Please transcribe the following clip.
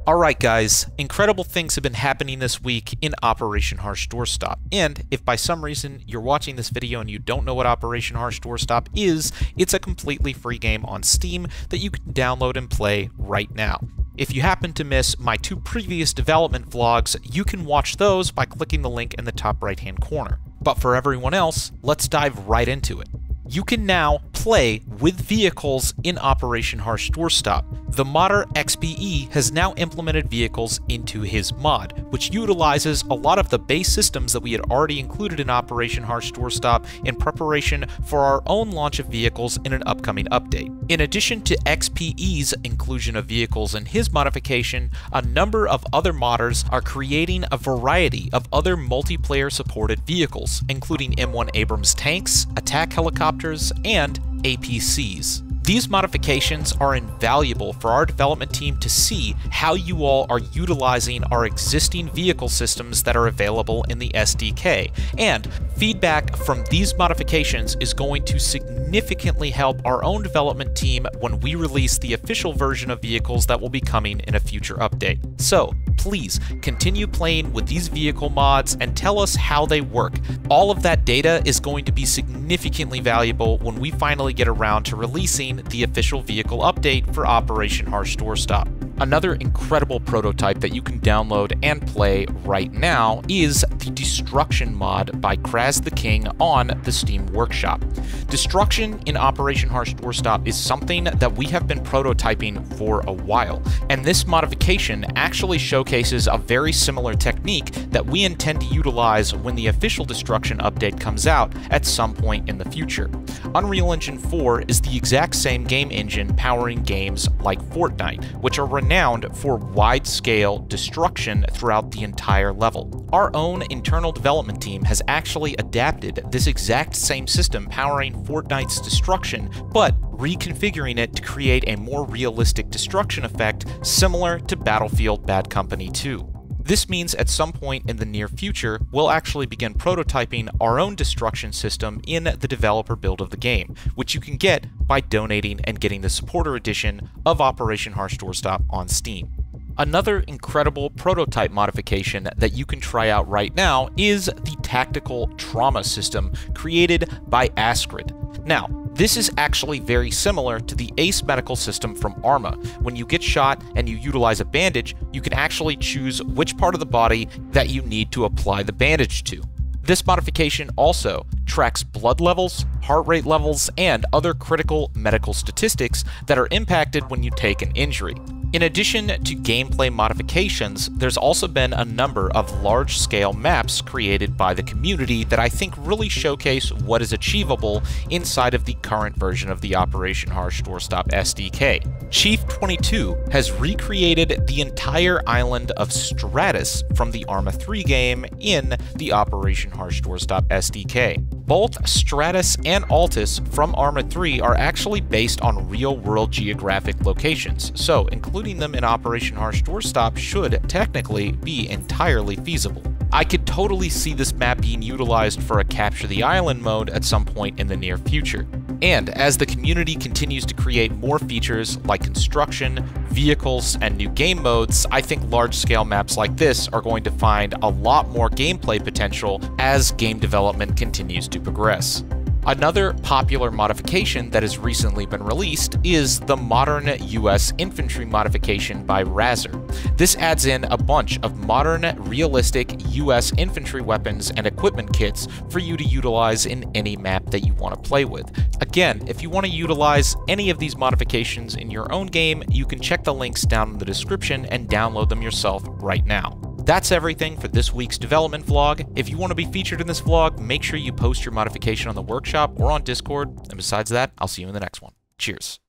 Alright guys, incredible things have been happening this week in Operation Harsh Doorstop, and if by some reason you're watching this video and you don't know what Operation Harsh Doorstop is, it's a completely free game on Steam that you can download and play right now. If you happen to miss my two previous development vlogs, you can watch those by clicking the link in the top right hand corner. But for everyone else, let's dive right into it. You can now play with vehicles in Operation Harsh Doorstop. The modder XPE has now implemented vehicles into his mod, which utilizes a lot of the base systems that we had already included in Operation Harsh Doorstop in preparation for our own launch of vehicles in an upcoming update. In addition to XPE's inclusion of vehicles in his modification, a number of other modders are creating a variety of other multiplayer supported vehicles, including M1 Abrams tanks, attack helicopters, and APCs. These modifications are invaluable for our development team to see how you all are utilizing our existing vehicle systems that are available in the SDK, and feedback from these modifications is going to significantly help our own development team when we release the official version of vehicles that will be coming in a future update. So please continue playing with these vehicle mods and tell us how they work. All of that data is going to be significantly valuable when we finally get around to releasing the official vehicle update for Operation Harsh Doorstop. Another incredible prototype that you can download and play right now is the Destruction mod by Kraz the King on the Steam Workshop. Destruction in Operation Harsh Doorstop is something that we have been prototyping for a while, and this modification actually showcases a very similar technique that we intend to utilize when the official Destruction update comes out at some point in the future. Unreal Engine 4 is the exact same game engine powering games like Fortnite, which are renowned for wide-scale destruction throughout the entire level. Our own internal development team has actually adapted this exact same system powering Fortnite's destruction, but reconfiguring it to create a more realistic destruction effect similar to Battlefield Bad Company 2. This means at some point in the near future, we'll actually begin prototyping our own destruction system in the developer build of the game, which you can get by donating and getting the supporter edition of Operation Harsh Doorstop on Steam. Another incredible prototype modification that you can try out right now is the Tactical Trauma system created by Askrid. Now, this is actually very similar to the Ace medical system from Arma. When you get shot and you utilize a bandage, you can actually choose which part of the body that you need to apply the bandage to. This modification also tracks blood levels, heart rate levels, and other critical medical statistics that are impacted when you take an injury. In addition to gameplay modifications, there's also been a number of large-scale maps created by the community that I think really showcase what is achievable inside of the current version of the Operation Harsh Doorstop SDK. Chief 22 has recreated the entire island of Stratis from the Arma 3 game in the Operation Harsh Doorstop SDK. Both Stratis and Altus from Arma 3 are actually based on real-world geographic locations, so including them in Operation Harsh Doorstop should technically be entirely feasible. I could totally see this map being utilized for a Capture the Island mode at some point in the near future. And as the community continues to create more features like construction, vehicles, and new game modes, I think large-scale maps like this are going to find a lot more gameplay potential as game development continues to progress. Another popular modification that has recently been released is the Modern US Infantry modification by Razor. This adds in a bunch of modern, realistic US infantry weapons and equipment kits for you to utilize in any map that you want to play with. Again, if you want to utilize any of these modifications in your own game, you can check the links down in the description and download them yourself right now. That's everything for this week's development vlog. If you want to be featured in this vlog, make sure you post your modification on the workshop or on Discord. And besides that, I'll see you in the next one. Cheers.